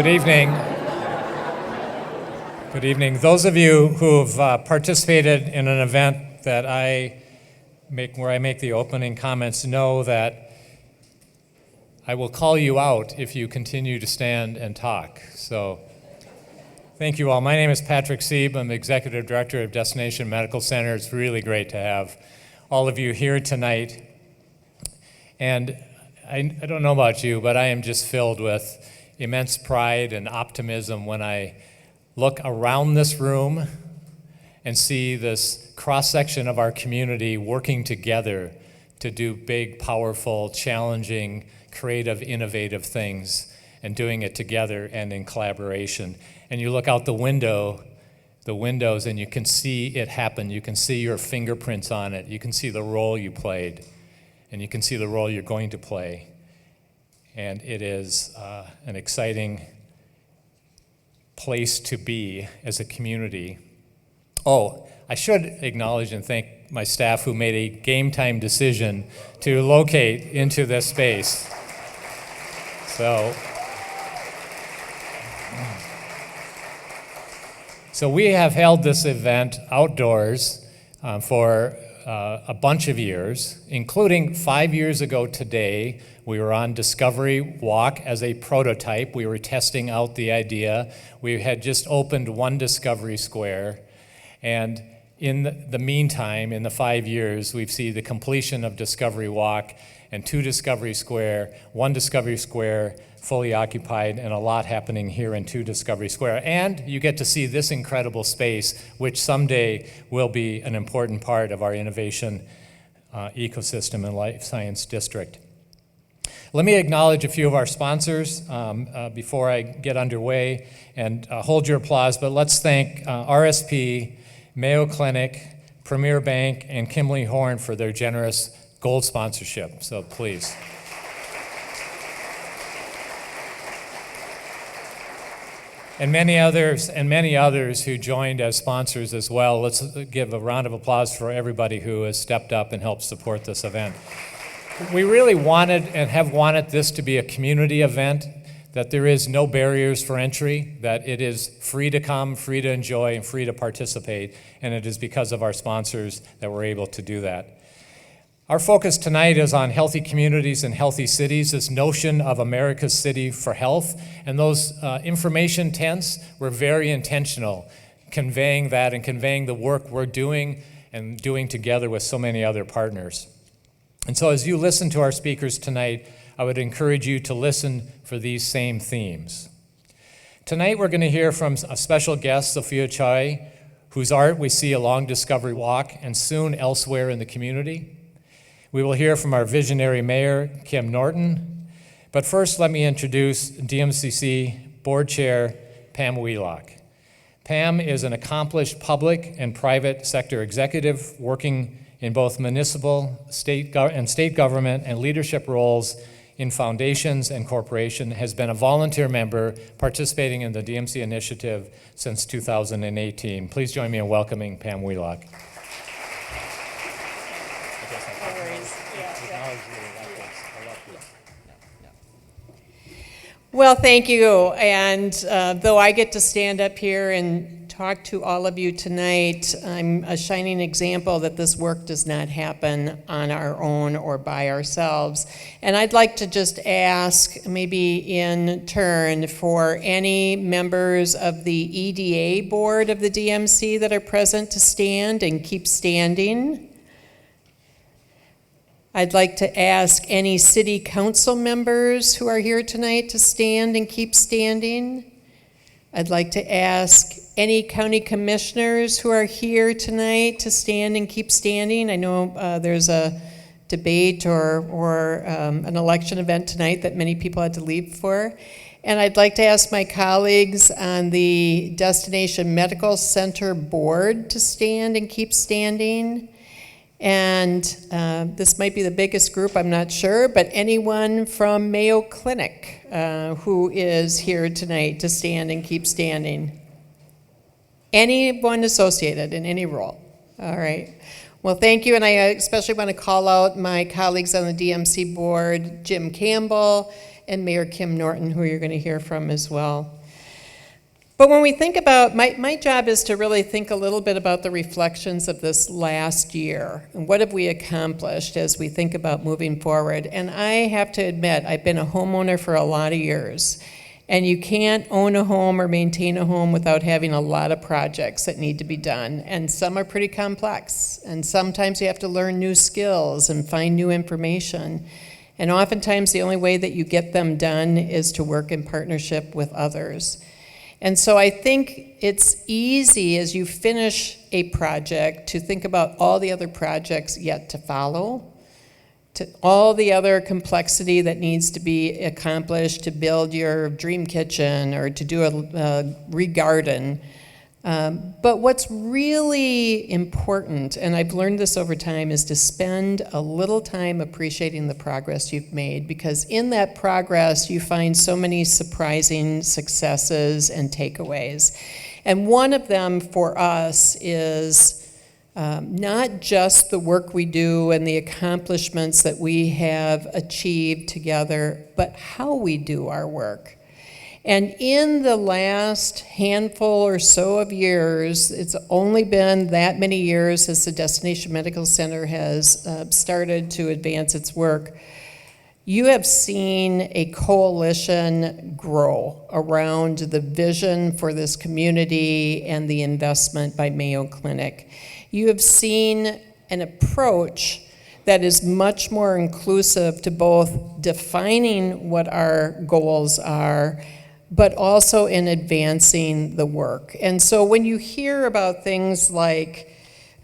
Good evening. Good evening. Those of you who've participated in an event that where I make the opening comments know that I will call you out if you continue to stand and talk. So thank you all. My name is Patrick Sieb. I'm the Executive Director of Destination Medical Center. It's really great to have all of you here tonight. And I don't know about you, but I am just filled with immense pride and optimism when I look around this room and see this cross-section of our community working together to do big, powerful, challenging, creative, innovative things, and doing it together and in collaboration. And you look out the windows, and you can see it happen. You can see your fingerprints on it. You can see the role you played, and you can see the role you're going to play. And it is an exciting place to be as a community. Oh, I should acknowledge and thank my staff who made a game time decision to locate into this space. So we have held this event outdoors for a bunch of years, including 5 years ago today. We were on Discovery Walk as a prototype. We were testing out the idea. We had just opened one Discovery Square, and in the meantime, in the 5 years, we've seen the completion of Discovery Walk and 2 Discovery Square, 1 Discovery Square fully occupied, and a lot happening here in 2 Discovery Square. And you get to see this incredible space, which someday will be an important part of our innovation ecosystem and life science district. Let me acknowledge a few of our sponsors before I get underway, and hold your applause, but let's thank RSP, Mayo Clinic, Premier Bank, and Kimley Horn for their generous gold sponsorship, so please. And many others who joined as sponsors as well. Let's give a round of applause for everybody who has stepped up and helped support this event. We really wanted and have wanted this to be a community event, that there is no barriers for entry, that it is free to come, free to enjoy, and free to participate, and it is because of our sponsors that we're able to do that. Our focus tonight is on healthy communities and healthy cities, this notion of America's City for Health, and those information tents were very intentional, conveying that and conveying the work we're doing and doing together with so many other partners. And so as you listen to our speakers tonight, I would encourage you to listen for these same themes. Tonight we're going to hear from a special guest, Sophia Chai, whose art we see along Discovery Walk and soon elsewhere in the community. We will hear from our visionary mayor, Kim Norton. But first, let me introduce DMCC Board Chair, Pam Wheelock. Pam is an accomplished public and private sector executive working in both municipal, state government, and leadership roles in foundations and corporations, has been a volunteer member participating in the DMC initiative since 2018. Please join me in welcoming Pam Wheelock. Well, thank you. And though I get to stand up here and talk to all of you tonight, I'm a shining example that this work does not happen on our own or by ourselves. And I'd like to just ask, maybe in turn, for any members of the EDA board of the DMC that are present to stand and keep standing. I'd like to ask any city council members who are here tonight to stand and keep standing. I'd like to ask any county commissioners who are here tonight to stand and keep standing. I know there's a debate or an election event tonight that many people had to leave for. And I'd like to ask my colleagues on the Destination Medical Center board to stand and keep standing. And this might be the biggest group, I'm not sure, but anyone from Mayo Clinic who is here tonight to stand and keep standing. Anyone associated in any role. All right. Well, thank you, and I especially want to call out my colleagues on the DMC board, Jim Campbell and Mayor Kim Norton, who you're going to hear from as well. But when we think about, my job is to really think a little bit about the reflections of this last year and what have we accomplished as we think about moving forward. And I have to admit, I've been a homeowner for a lot of years. And you can't own a home or maintain a home without having a lot of projects that need to be done. And some are pretty complex. And sometimes you have to learn new skills and find new information. And oftentimes the only way that you get them done is to work in partnership with others. And so I think it's easy as you finish a project to think about all the other projects yet to follow, to all the other complexity that needs to be accomplished to build your dream kitchen or to do a re-garden. But what's really important, and I've learned this over time, is to spend a little time appreciating the progress you've made, because in that progress you find so many surprising successes and takeaways. And one of them for us is not just the work we do and the accomplishments that we have achieved together, but how we do our work. And in the last handful or so of years, it's only been that many years as the Destination Medical Center has started to advance its work, you have seen a coalition grow around the vision for this community and the investment by Mayo Clinic. You have seen an approach that is much more inclusive to both defining what our goals are, but also in advancing the work. And so when you hear about things like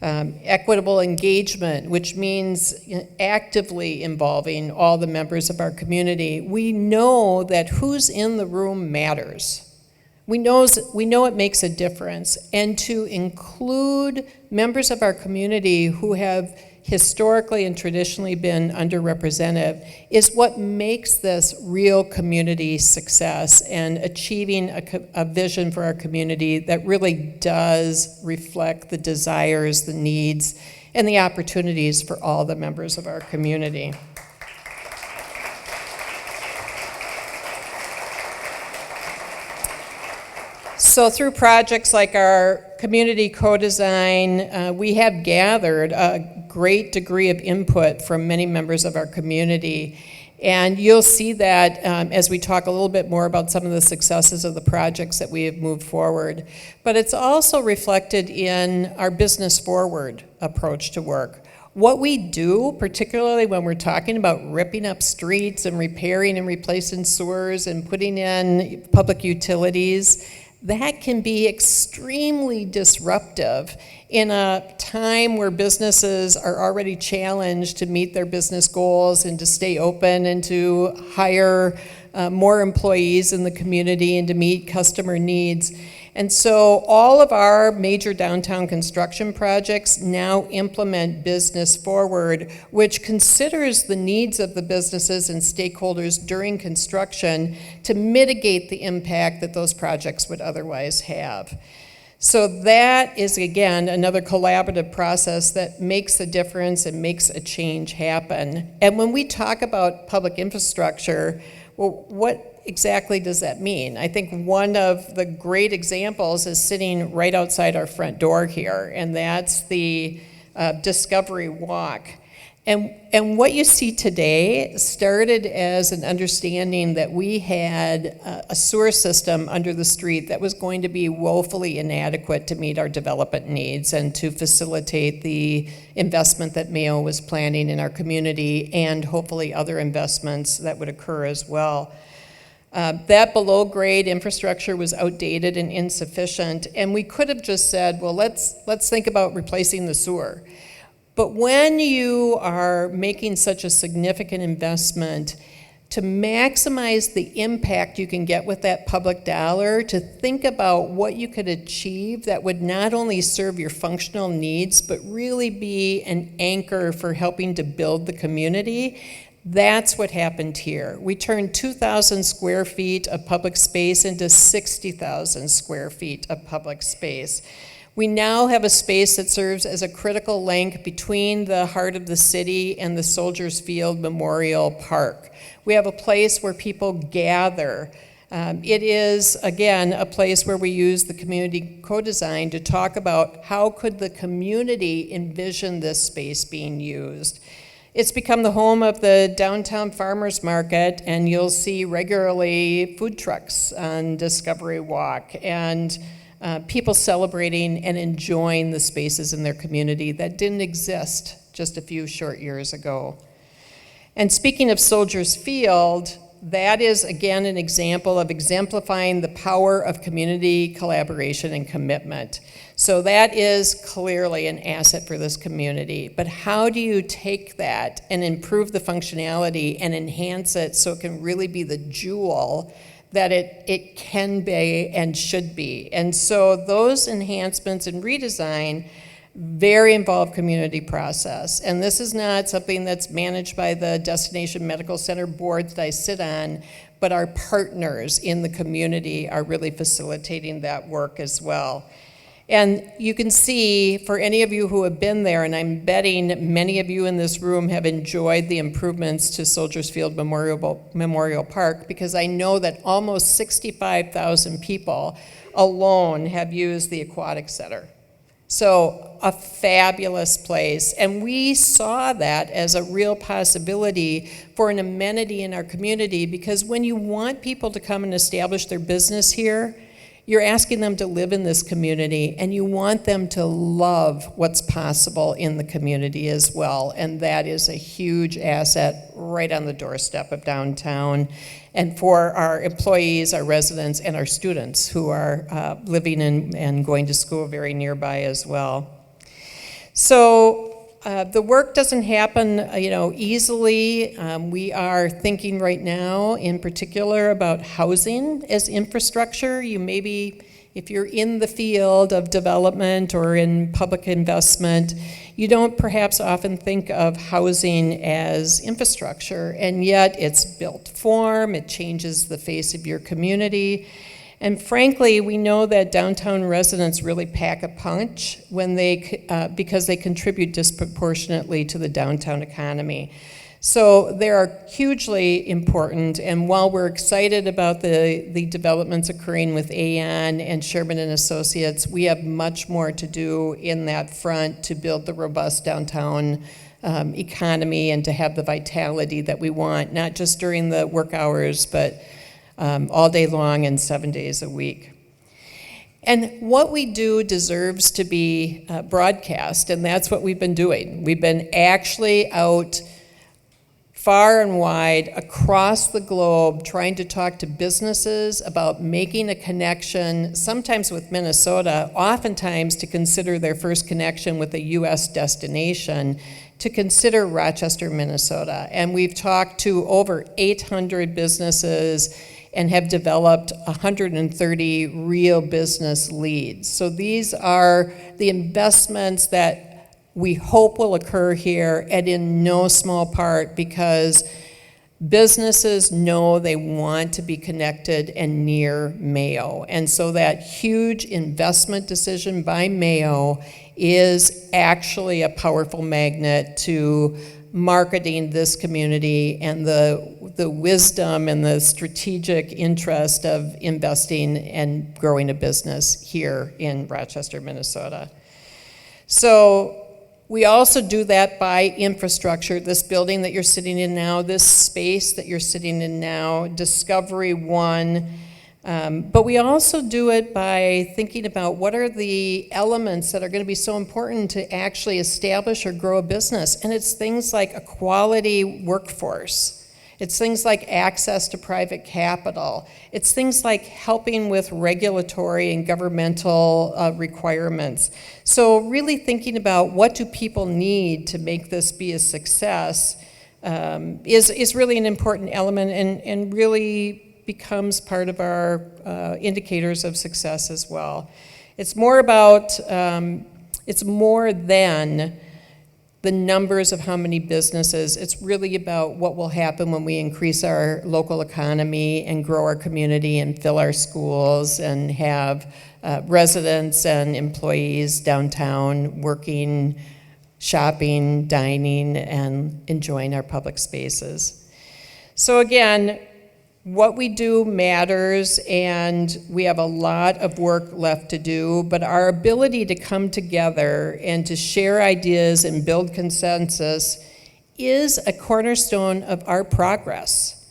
equitable engagement, which means actively involving all the members of our community, we know that who's in the room matters. We know it makes a difference. And to include members of our community who have historically and traditionally been underrepresented is what makes this real community success and achieving a vision for our community that really does reflect the desires, the needs, and the opportunities for all the members of our community. So through projects like our community co-design, we have gathered a great degree of input from many members of our community. And you'll see that as we talk a little bit more about some of the successes of the projects that we have moved forward. But it's also reflected in our business forward approach to work. What we do, particularly when we're talking about ripping up streets and repairing and replacing sewers and putting in public utilities, that can be extremely disruptive in a time where businesses are already challenged to meet their business goals and to stay open and to hire more employees in the community and to meet customer needs. And so all of our major downtown construction projects now implement Business Forward, which considers the needs of the businesses and stakeholders during construction to mitigate the impact that those projects would otherwise have. So that is, again, another collaborative process that makes a difference and makes a change happen. And when we talk about public infrastructure, well, what exactly does that mean? I think one of the great examples is sitting right outside our front door here, and that's the Discovery Walk. And what you see today started as an understanding that we had a sewer system under the street that was going to be woefully inadequate to meet our development needs and to facilitate the investment that Mayo was planning in our community and hopefully other investments that would occur as well. That below-grade infrastructure was outdated and insufficient, and we could have just said, well, let's think about replacing the sewer. But when you are making such a significant investment, to maximize the impact you can get with that public dollar, to think about what you could achieve that would not only serve your functional needs, but really be an anchor for helping to build the community, that's what happened here. We turned 2,000 square feet of public space into 60,000 square feet of public space. We now have a space that serves as a critical link between the heart of the city and the Soldiers Field Memorial Park. We have a place where people gather. It is, again, a place where we use the community co-design to talk about how could the community envision this space being used. It's become the home of the downtown farmers market, and you'll see regularly food trucks on Discovery Walk and people celebrating and enjoying the spaces in their community that didn't exist just a few short years ago. And speaking of Soldiers Field, that is again an example of exemplifying the power of community collaboration and commitment. So that is clearly an asset for this community. But how do you take that and improve the functionality and enhance it so it can really be the jewel that it can be and should be? And so those enhancements and redesign very involved community process. And this is not something that's managed by the Destination Medical Center board that I sit on, but our partners in the community are really facilitating that work as well. And you can see, for any of you who have been there, and I'm betting many of you in this room have enjoyed the improvements to Soldiers Field Memorial Park, because I know that almost 65,000 people alone have used the Aquatic Center. So a fabulous place. And we saw that as a real possibility for an amenity in our community, because when you want people to come and establish their business here, you're asking them to live in this community, and you want them to love what's possible in the community as well. And that is a huge asset right on the doorstep of downtown. And for our employees, our residents, and our students who are living and going to school very nearby as well. So the work doesn't happen, easily. We are thinking right now, in particular, about housing as infrastructure. You maybe, if you're in the field of development or in public investment, you don't perhaps often think of housing as infrastructure, and yet it's built form, it changes the face of your community. And frankly, we know that downtown residents really pack a punch when because they contribute disproportionately to the downtown economy. So they are hugely important, and while we're excited about the developments occurring with Aon and Sherman and Associates, we have much more to do in that front to build the robust downtown economy and to have the vitality that we want, not just during the work hours, but all day long and 7 days a week. And what we do deserves to be broadcast, and that's what we've been doing. We've been actually out far and wide across the globe trying to talk to businesses about making a connection, sometimes with Minnesota, oftentimes to consider their first connection with a U.S. destination, to consider Rochester, Minnesota. And we've talked to over 800 businesses and have developed 130 real business leads. So these are the investments that we hope will occur here, and in no small part because businesses know they want to be connected and near Mayo. And so that huge investment decision by Mayo is actually a powerful magnet to marketing this community and the wisdom and the strategic interest of investing and growing a business here in Rochester, Minnesota. So we also do that by infrastructure. This building that you're sitting in now, this space that you're sitting in now, Discovery One. But we also do it by thinking about what are the elements that are going to be so important to actually establish or grow a business. And it's things like a quality workforce. It's things like access to private capital. It's things like helping with regulatory and governmental requirements. So really thinking about what do people need to make this be a success is really an important element and really becomes part of our indicators of success as well. It's more about, it's more than the numbers of how many businesses. It's really about what will happen when we increase our local economy and grow our community and fill our schools and have residents and employees downtown working, shopping, dining, and enjoying our public spaces. So again, what we do matters, and we have a lot of work left to do, but our ability to come together and to share ideas and build consensus is a cornerstone of our progress.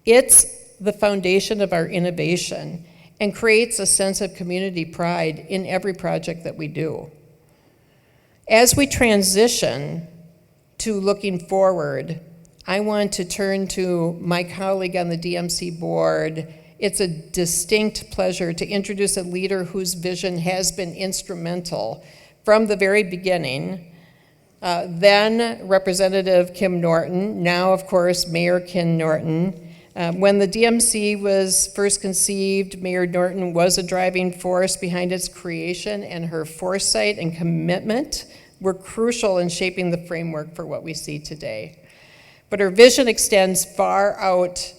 It's the foundation of our innovation and creates a sense of community pride in every project that we do. As we transition to looking forward, I want to turn to my colleague on the DMC board. It's a distinct pleasure to introduce a leader whose vision has been instrumental from the very beginning. Then Representative Kim Norton, now of course Mayor Kim Norton. When the DMC was first conceived, Mayor Norton was a driving force behind its creation, and her foresight and commitment were crucial in shaping the framework for what we see today. But her vision extends far out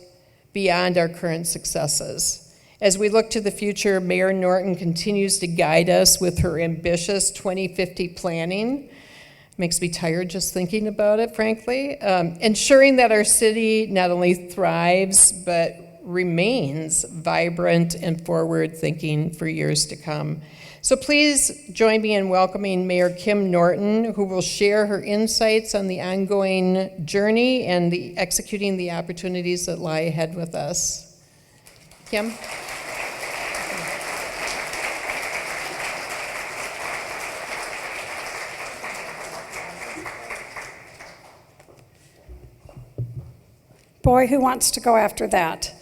beyond our current successes. As we look to the future, Mayor Norton continues to guide us with her ambitious 2050 planning. Makes me tired just thinking about it, frankly. Ensuring that our city not only thrives, but remains vibrant and forward-thinking for years to come. So please join me in welcoming Mayor Kim Norton, who will share her insights on the ongoing journey and executing the opportunities that lie ahead with us. Kim? Boy, who wants to go after that?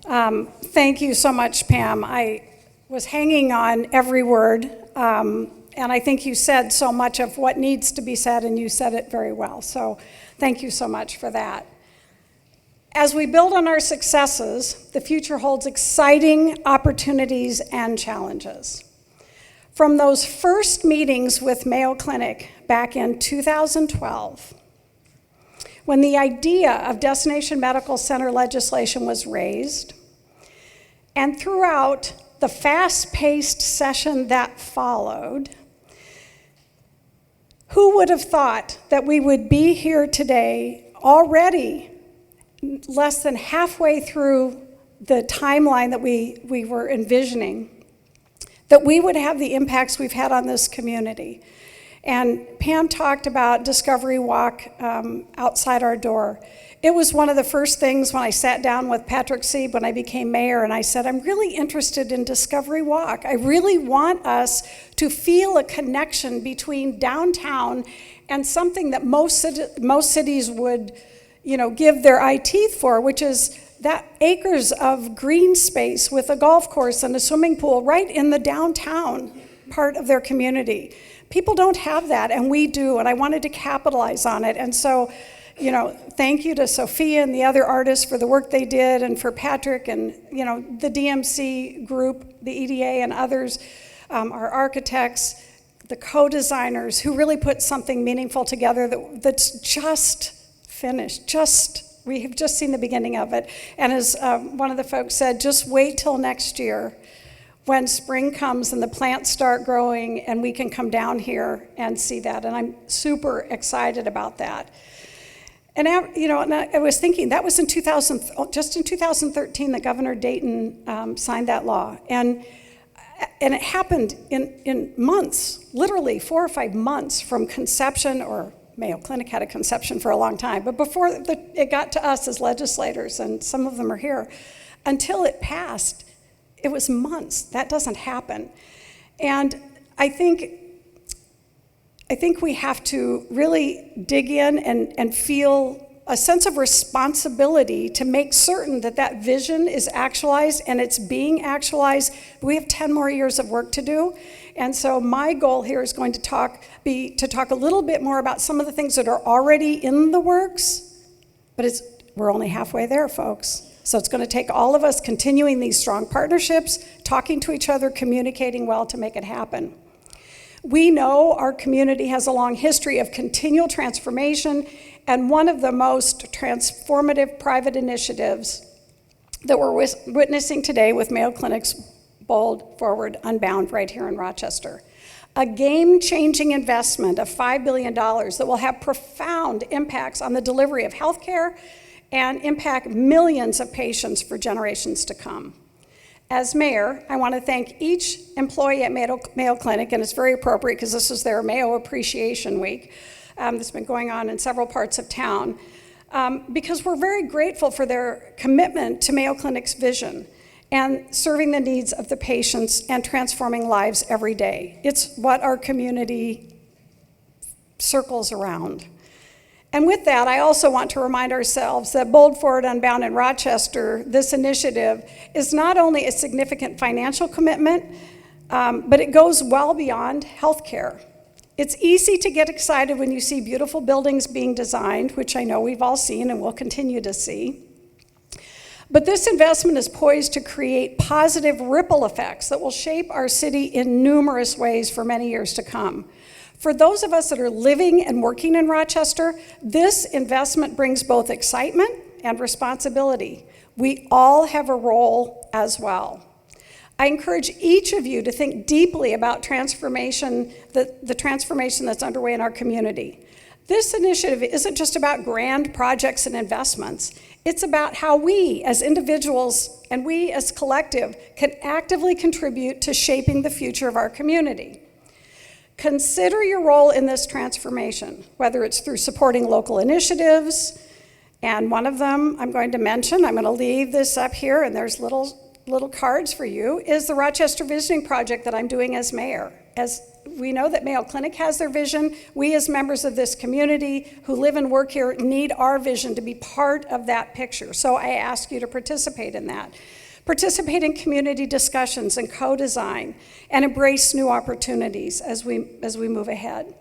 Thank you so much, Pam. I was hanging on every word, and I think you said so much of what needs to be said, and you said it very well. So thank you so much for that. As we build on our successes, the future holds exciting opportunities and challenges. From those first meetings with Mayo Clinic back in 2012, when the idea of destination medical center legislation was raised, and throughout the fast-paced session that followed, who would have thought that we would be here today already less than halfway through the timeline that we were envisioning, that we would have the impacts we've had on this community. And Pam talked about Discovery Walk outside our door. It was one of the first things when I sat down with Patrick Sieb when I became mayor, and I said, I'm really interested in Discovery Walk. I really want us to feel a connection between downtown and something that most cities would, give their eye teeth for, which is that acres of green space with a golf course and a swimming pool right in the downtown part of their community. People don't have that, and we do, and I wanted to capitalize on it. And so, thank you to Sophia and the other artists for the work they did, and for Patrick and, the DMC group, the EDA and others, our architects, the co-designers who really put something meaningful together that's just finished, we have just seen the beginning of it. And as one of the folks said, just wait till next year when spring comes and the plants start growing and we can come down here and see that. And I'm super excited about that. And I was thinking, that was in 2013 that Governor Dayton signed that law. And it happened in months, literally 4 or 5 months from conception, or Mayo Clinic had a conception for a long time, but before it got to us as legislators, and some of them are here, until it passed, it was months. That doesn't happen. And I think we have to really dig in and feel a sense of responsibility to make certain that vision is actualized, and it's being actualized. We have 10 more years of work to do. And so my goal here is going to talk a little bit more about some of the things that are already in the works, but we're only halfway there, folks. So it's going to take all of us continuing these strong partnerships, talking to each other, communicating well to make it happen. We know our community has a long history of continual transformation, and one of the most transformative private initiatives that we're witnessing today with Mayo Clinic's Bold Forward Unbound right here in Rochester. A game-changing investment of $5 billion that will have profound impacts on the delivery of healthcare and impact millions of patients for generations to come. As mayor, I want to thank each employee at Mayo Clinic, and it's very appropriate because this is their Mayo Appreciation Week that's been going on in several parts of town, because we're very grateful for their commitment to Mayo Clinic's vision and serving the needs of the patients and transforming lives every day. It's what our community circles around. And with that, I also want to remind ourselves that Bold Forward Unbound in Rochester, this initiative, is not only a significant financial commitment, but it goes well beyond healthcare. It's easy to get excited when you see beautiful buildings being designed, which I know we've all seen and will continue to see. But this investment is poised to create positive ripple effects that will shape our city in numerous ways for many years to come. For those of us that are living and working in Rochester, this investment brings both excitement and responsibility. We all have a role as well. I encourage each of you to think deeply about transformation, the transformation that's underway in our community. This initiative isn't just about grand projects and investments. It's about how we as individuals and we as collective can actively contribute to shaping the future of our community. Consider your role in this transformation, whether it's through supporting local initiatives, and one of them I'm going to mention, I'm going to leave this up here, and there's little cards for you, is the Rochester Visioning Project that I'm doing as mayor. As we know that Mayo Clinic has their vision, we as members of this community who live and work here need our vision to be part of that picture. So I ask you to participate in that. Participate in community discussions and co-design, and embrace new opportunities as we move ahead.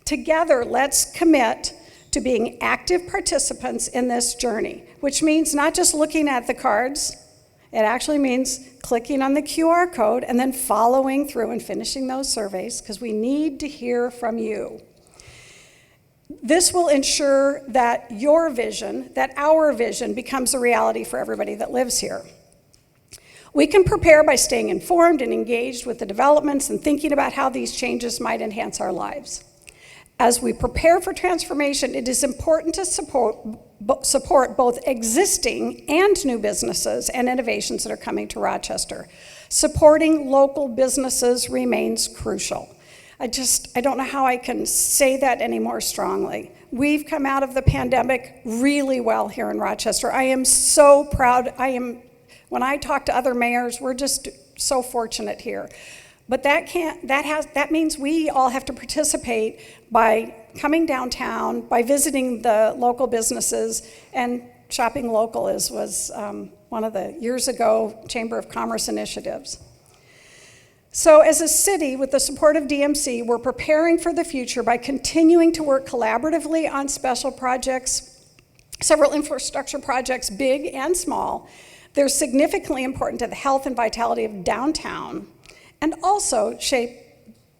Together, let's commit to being active participants in this journey, which means not just looking at the cards. It actually means clicking on the QR code and then following through and finishing those surveys, because we need to hear from you. This will ensure that your vision, that our vision, becomes a reality for everybody that lives here. We can prepare by staying informed and engaged with the developments and thinking about how these changes might enhance our lives. As we prepare for transformation, it is important to support both existing and new businesses and innovations that are coming to Rochester. Supporting local businesses remains crucial. I don't know how I can say that any more strongly. We've come out of the pandemic really well here in Rochester. I am so proud. When I talk to other mayors, we're just so fortunate here. But that means we all have to participate by coming downtown, by visiting the local businesses, and shopping local was one of the years ago Chamber of Commerce initiatives. So as a city, with the support of DMC, we're preparing for the future by continuing to work collaboratively on special projects, several infrastructure projects, big and small. They're significantly important to the health and vitality of downtown, and also shape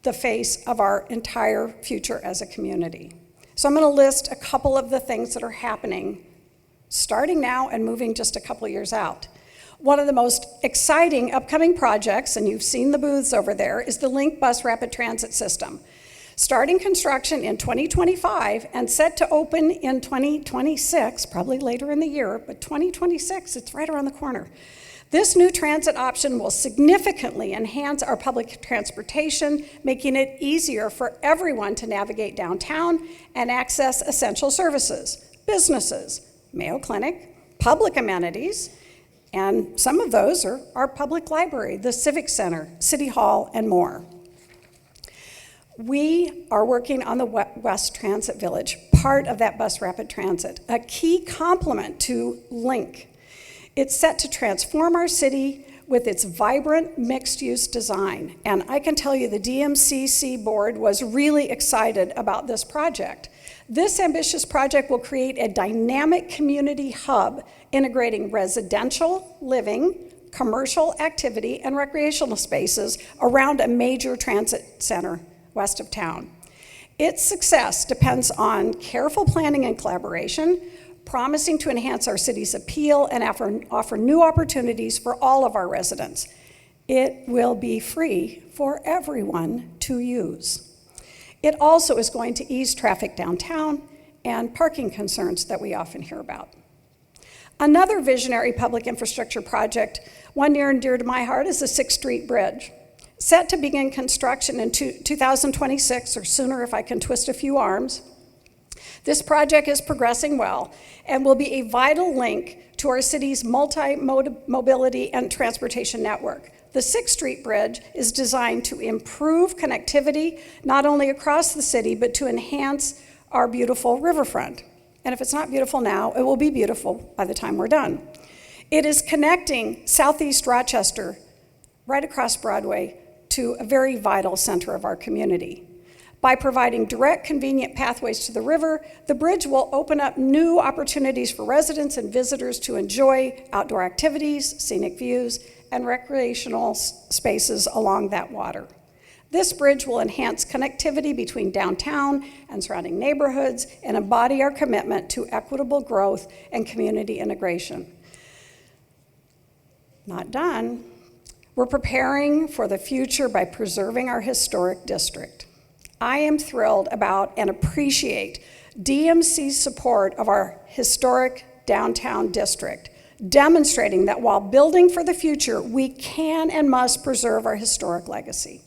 the face of our entire future as a community. So I'm going to list a couple of the things that are happening, starting now and moving just a couple years out. One of the most exciting upcoming projects, and you've seen the booths over there, is the Link Bus Rapid Transit System. Starting construction in 2025 and set to open in 2026, probably later in the year, but 2026, it's right around the corner. This new transit option will significantly enhance our public transportation, making it easier for everyone to navigate downtown and access essential services, businesses, Mayo Clinic, public amenities, and some of those are our public library, the Civic Center, City Hall, and more. We are working on the West Transit Village, part of that bus rapid transit, a key complement to Link. It's set to transform our city with its vibrant mixed-use design. And I can tell you the DMCC board was really excited about this project. This ambitious project will create a dynamic community hub integrating residential living, commercial activity, and recreational spaces around a major transit center west of town. Its success depends on careful planning and collaboration, promising to enhance our city's appeal and offer new opportunities for all of our residents. It will be free for everyone to use. It also is going to ease traffic downtown and parking concerns that we often hear about. Another visionary public infrastructure project, one near and dear to my heart, is the 6th Street Bridge. Set to begin construction in 2026 or sooner if I can twist a few arms. This project is progressing well and will be a vital link to our city's multi-mobility and transportation network. The 6th Street Bridge is designed to improve connectivity not only across the city, but to enhance our beautiful riverfront. And if it's not beautiful now, it will be beautiful by the time we're done. It is connecting Southeast Rochester right across Broadway to a very vital center of our community. By providing direct, convenient pathways to the river, the bridge will open up new opportunities for residents and visitors to enjoy outdoor activities, scenic views, and recreational spaces along that water. This bridge will enhance connectivity between downtown and surrounding neighborhoods and embody our commitment to equitable growth and community integration. Not done. We're preparing for the future by preserving our historic district. I am thrilled about and appreciate DMC's support of our historic downtown district, demonstrating that while building for the future, we can and must preserve our historic legacy.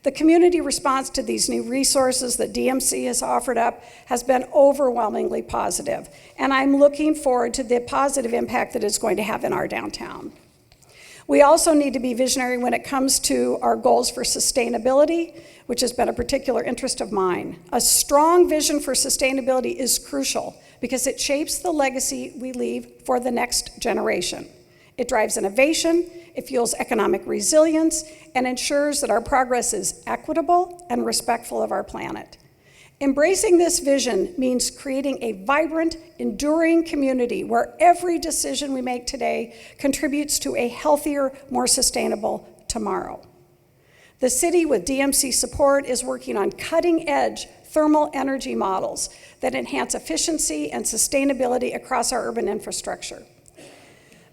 The community response to these new resources that DMC has offered up has been overwhelmingly positive, and I'm looking forward to the positive impact that it's going to have in our downtown. We also need to be visionary when it comes to our goals for sustainability, which has been a particular interest of mine. A strong vision for sustainability is crucial because it shapes the legacy we leave for the next generation. It drives innovation, it fuels economic resilience, and ensures that our progress is equitable and respectful of our planet. Embracing this vision means creating a vibrant, enduring community where every decision we make today contributes to a healthier, more sustainable tomorrow. The city, with DMC support, is working on cutting-edge thermal energy models that enhance efficiency and sustainability across our urban infrastructure.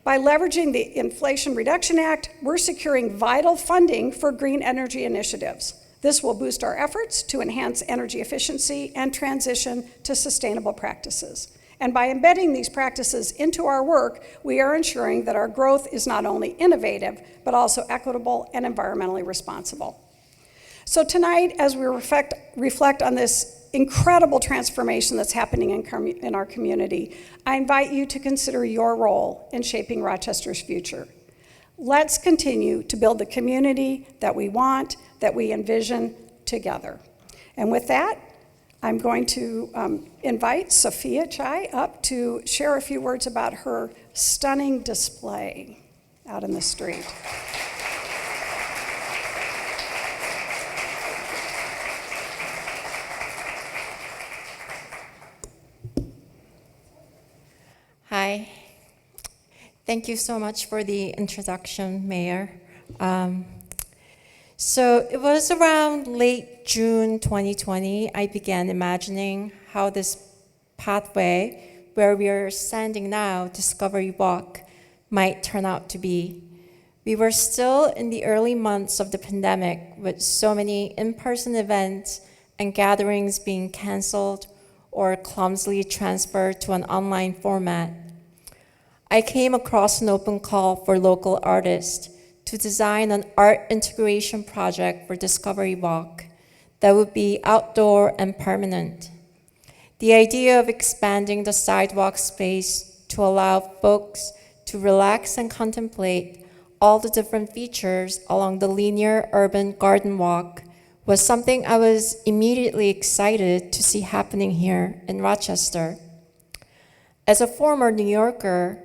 By leveraging the Inflation Reduction Act, we're securing vital funding for green energy initiatives. This will boost our efforts to enhance energy efficiency and transition to sustainable practices. And by embedding these practices into our work, we are ensuring that our growth is not only innovative, but also equitable and environmentally responsible. So tonight, as we reflect on this incredible transformation that's happening in our community, I invite you to consider your role in shaping Rochester's future. Let's continue to build the community that we want, that we envision together. And with that, I'm going to invite Sophia Chai up to share a few words about her stunning display out in the street. Hi. Thank you so much for the introduction, Mayor. So it was around late June 2020, I began imagining how this pathway where we are standing now, Discovery Walk, might turn out to be. We were still in the early months of the pandemic with so many in-person events and gatherings being canceled or clumsily transferred to an online format. I came across an open call for local artists to design an art integration project for Discovery Walk that would be outdoor and permanent. The idea of expanding the sidewalk space to allow folks to relax and contemplate all the different features along the linear urban garden walk was something I was immediately excited to see happening here in Rochester. As a former New Yorker,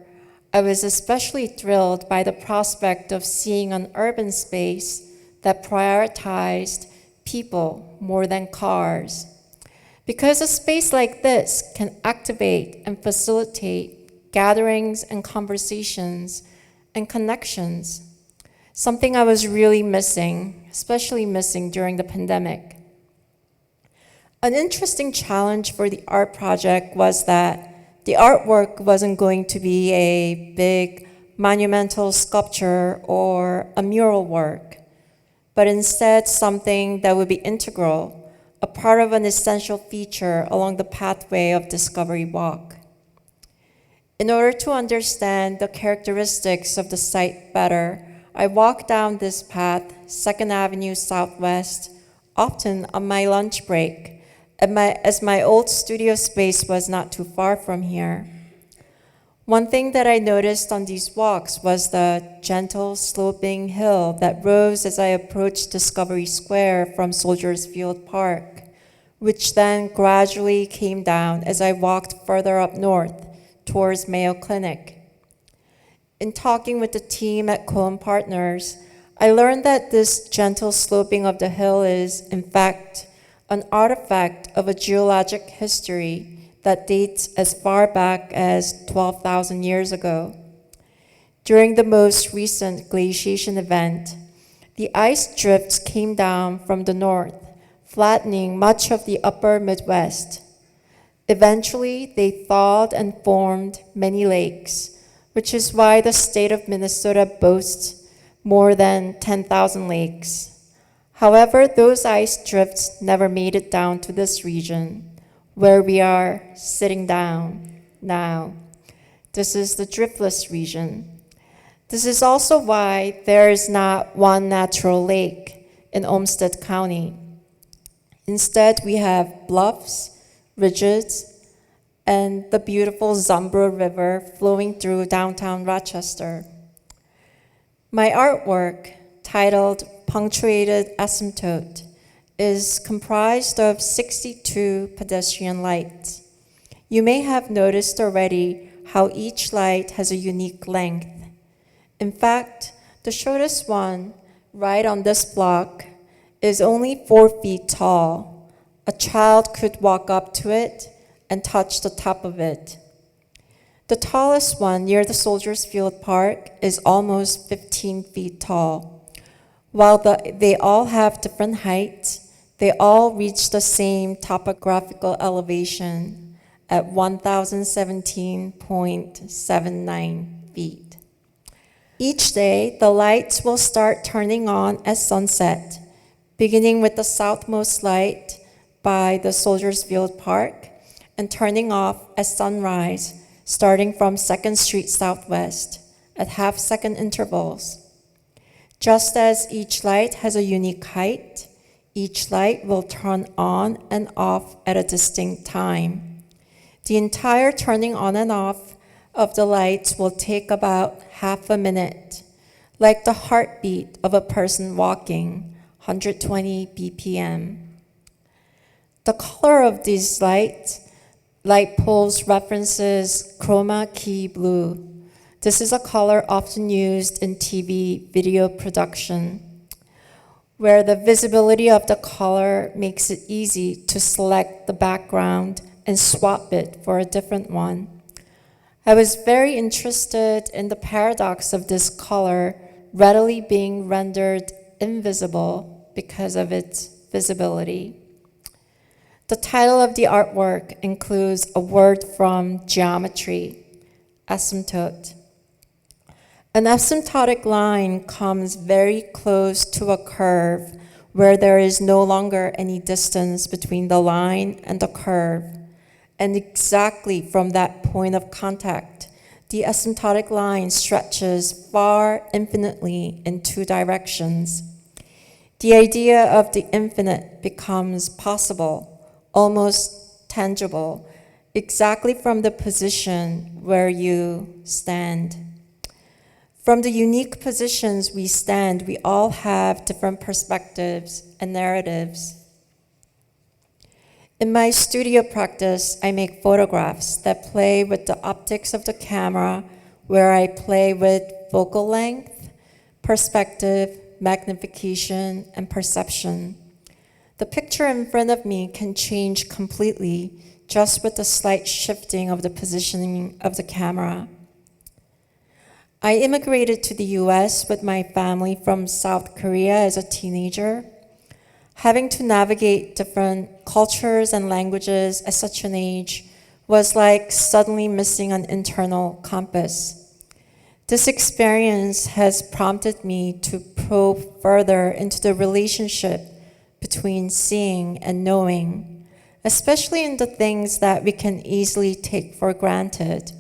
I was especially thrilled by the prospect of seeing an urban space that prioritized people more than cars. Because a space like this can activate and facilitate gatherings and conversations and connections, something I was really missing, especially missing during the pandemic. An interesting challenge for the art project was that the artwork wasn't going to be a big monumental sculpture or a mural work, but instead something that would be integral, a part of an essential feature along the pathway of Discovery Walk. In order to understand the characteristics of the site better, I walked down this path, 2nd Avenue Southwest, often on my lunch break, as my old studio space was not too far from here. One thing that I noticed on these walks was the gentle sloping hill that rose as I approached Discovery Square from Soldiers Field Park, which then gradually came down as I walked further up north towards Mayo Clinic. In talking with the team at Cohen Partners, I learned that this gentle sloping of the hill is, in fact, an artifact of a geologic history that dates as far back as 12,000 years ago. During the most recent glaciation event, the ice drifts came down from the north, flattening much of the upper Midwest. Eventually, they thawed and formed many lakes, which is why the state of Minnesota boasts more than 10,000 lakes. However, those ice drifts never made it down to this region, where we are sitting down now. This is the driftless region. This is also why there is not one natural lake in Olmsted County. Instead, we have bluffs, ridges, and the beautiful Zumbro River flowing through downtown Rochester. My artwork, titled Punctuated Asymptote, is comprised of 62 pedestrian lights. You may have noticed already how each light has a unique length. In fact, the shortest one, right on this block, is only 4 feet tall. A child could walk up to it and touch the top of it. The tallest one near the Soldiers Field Park is almost 15 feet tall. While they all have different heights, they all reach the same topographical elevation at 1,017.79 feet. Each day, the lights will start turning on at sunset, beginning with the southmost light by the Soldiers Field Park and turning off at sunrise, starting from 2nd Street Southwest at half-second intervals. Just as each light has a unique height, each light will turn on and off at a distinct time. The entire turning on and off of the lights will take about half a minute, like the heartbeat of a person walking, 120 BPM. The color of these light poles references chroma key blue. This is a color often used in TV video production, where the visibility of the color makes it easy to select the background and swap it for a different one. I was very interested in the paradox of this color readily being rendered invisible because of its visibility. The title of the artwork includes a word from geometry, asymptote. An asymptotic line comes very close to a curve where there is no longer any distance between the line and the curve. And exactly from that point of contact, the asymptotic line stretches far infinitely in 2 directions. The idea of the infinite becomes possible, almost tangible, exactly from the position where you stand. From the unique positions we stand, we all have different perspectives and narratives. In my studio practice, I make photographs that play with the optics of the camera, where I play with focal length, perspective, magnification, and perception. The picture in front of me can change completely just with the slight shifting of the positioning of the camera. I immigrated to the US with my family from South Korea as a teenager. Having to navigate different cultures and languages at such an age was like suddenly missing an internal compass. This experience has prompted me to probe further into the relationship between seeing and knowing, especially in the things that we can easily take for granted.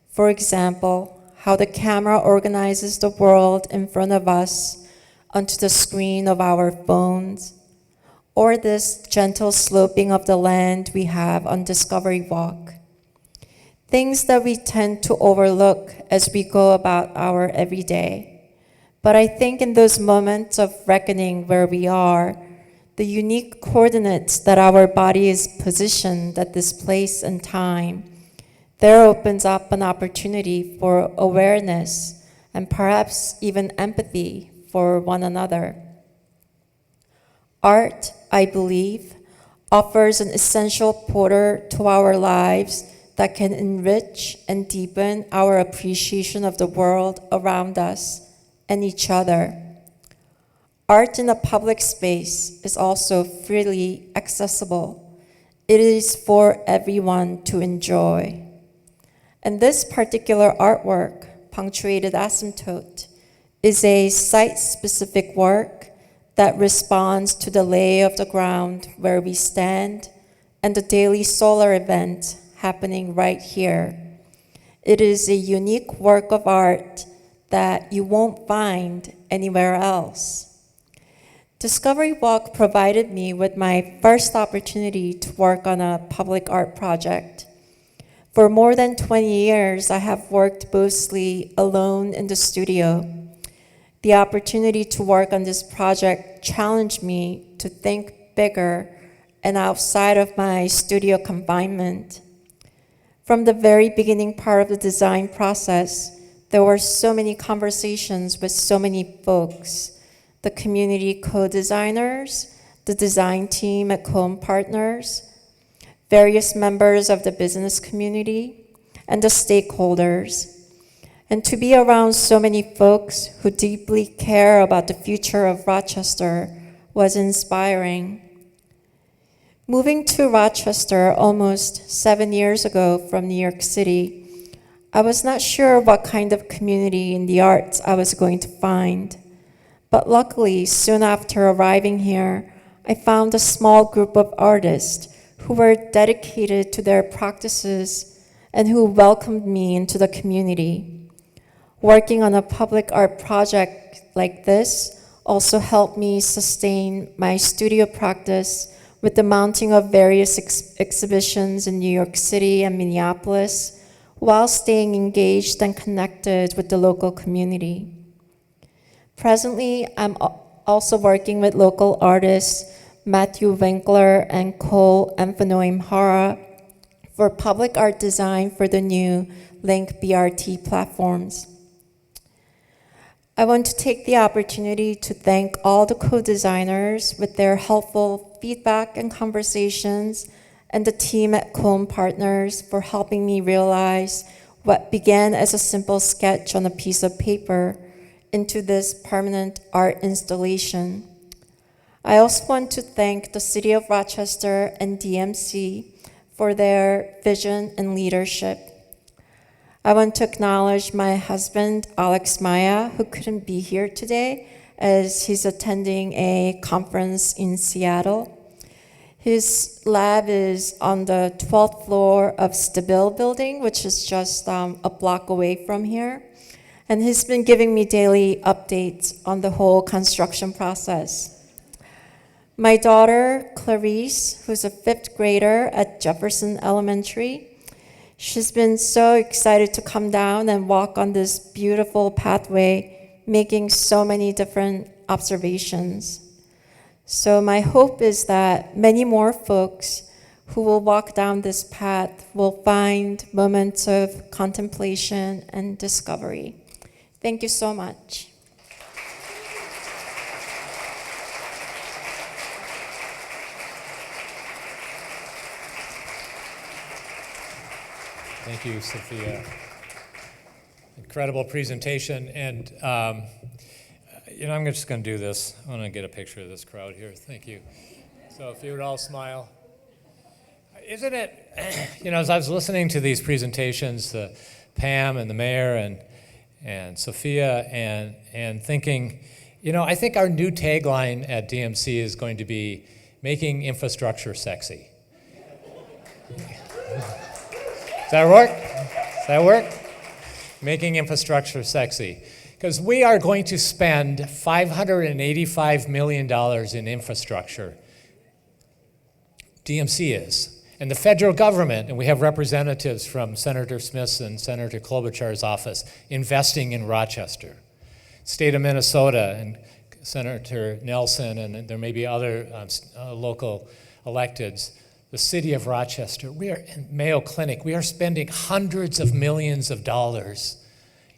For example, how the camera organizes the world in front of us onto the screen of our phones, or this gentle sloping of the land we have on Discovery Walk. Things that we tend to overlook as we go about our everyday. But I think in those moments of reckoning where we are, the unique coordinates that our body is positioned at this place and time, there opens up an opportunity for awareness and perhaps even empathy for one another. Art, I believe, offers an essential portal to our lives that can enrich and deepen our appreciation of the world around us and each other. Art in a public space is also freely accessible. It is for everyone to enjoy. And this particular artwork, Punctuated Asymptote, is a site-specific work that responds to the lay of the ground where we stand and the daily solar event happening right here. It is a unique work of art that you won't find anywhere else. Discovery Walk provided me with my first opportunity to work on a public art project. For more than 20 years, I have worked mostly alone in the studio. The opportunity to work on this project challenged me to think bigger and outside of my studio confinement. From the very beginning part of the design process, there were so many conversations with so many folks, the community co-designers, the design team at Cohen Partners, various members of the business community, and the stakeholders. And to be around so many folks who deeply care about the future of Rochester was inspiring. Moving to Rochester almost 7 years ago from New York City, I was not sure what kind of community in the arts I was going to find. But luckily, soon after arriving here, I found a small group of artists who were dedicated to their practices and who welcomed me into the community. Working on a public art project like this also helped me sustain my studio practice with the mounting of various exhibitions in New York City and Minneapolis, while staying engaged and connected with the local community. Presently, I'm also working with local artists Matthew Winkler and Cole Hara for public art design for the new Link BRT platforms. I want to take the opportunity to thank all the co-designers with their helpful feedback and conversations, and the team at Cohen Partners for helping me realize what began as a simple sketch on a piece of paper into this permanent art installation. I also want to thank the City of Rochester and DMC for their vision and leadership. I want to acknowledge my husband, Alex Maya, who couldn't be here today as he's attending a conference in Seattle. His lab is on the 12th floor of Stabile Building, which is just a block away from here. And he's been giving me daily updates on the whole construction process. My daughter, Clarice, who's a 5th grader at Jefferson Elementary, she's been so excited to come down and walk on this beautiful pathway, making so many different observations. So my hope is that many more folks who will walk down this path will find moments of contemplation and discovery. Thank you so much. Thank you, Sophia. Incredible presentation. And I'm just going to do this. I want to get a picture of this crowd here. Thank you. So if you would all smile. Isn't it, as I was listening to these presentations, Pam and the mayor and Sophia, and thinking, I think our new tagline at DMC is going to be making infrastructure sexy. Does that work? Does that work? Making infrastructure sexy. Because we are going to spend $585 million in infrastructure. DMC is. And the federal government, and we have representatives from Senator Smith's and Senator Klobuchar's office investing in Rochester. State of Minnesota and Senator Nelson, and there may be other local electeds. The city of Rochester, Mayo Clinic, we are spending hundreds of millions of dollars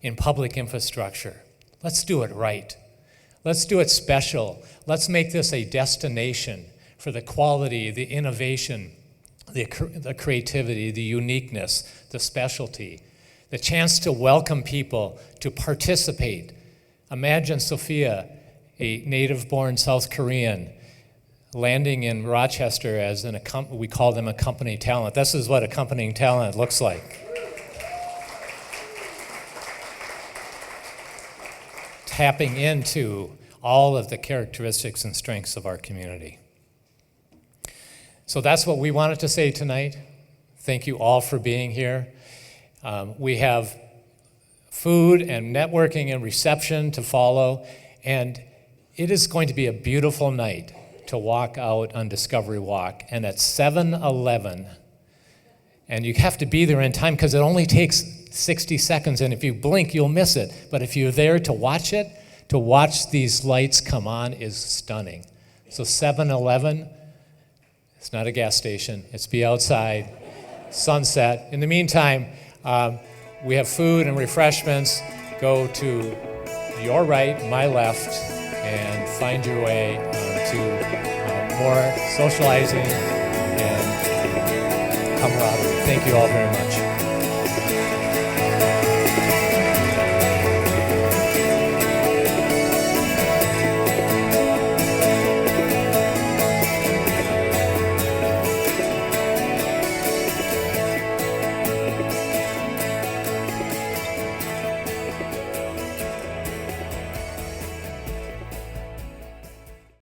in public infrastructure. Let's do it right. Let's do it special. Let's make this a destination for the quality, the innovation, the creativity, the uniqueness, the specialty, the chance to welcome people, to participate. Imagine Sophia, a native-born South Korean, landing in Rochester as we call them accompanying talent. This is what accompanying talent looks like. Tapping into all of the characteristics and strengths of our community. So that's what we wanted to say tonight. Thank you all for being here. We have food and networking and reception to follow, and it is going to be a beautiful night to walk out on Discovery Walk, and at 7:11, and you have to be there in time because it only takes 60 seconds, and if you blink, you'll miss it. But if you're there to watch these lights come on is stunning. So 7:11, it's not a gas station, it's be outside, sunset. In the meantime, we have food and refreshments. Go to your right, my left, and find your way to more socializing and camaraderie. Thank you all very much.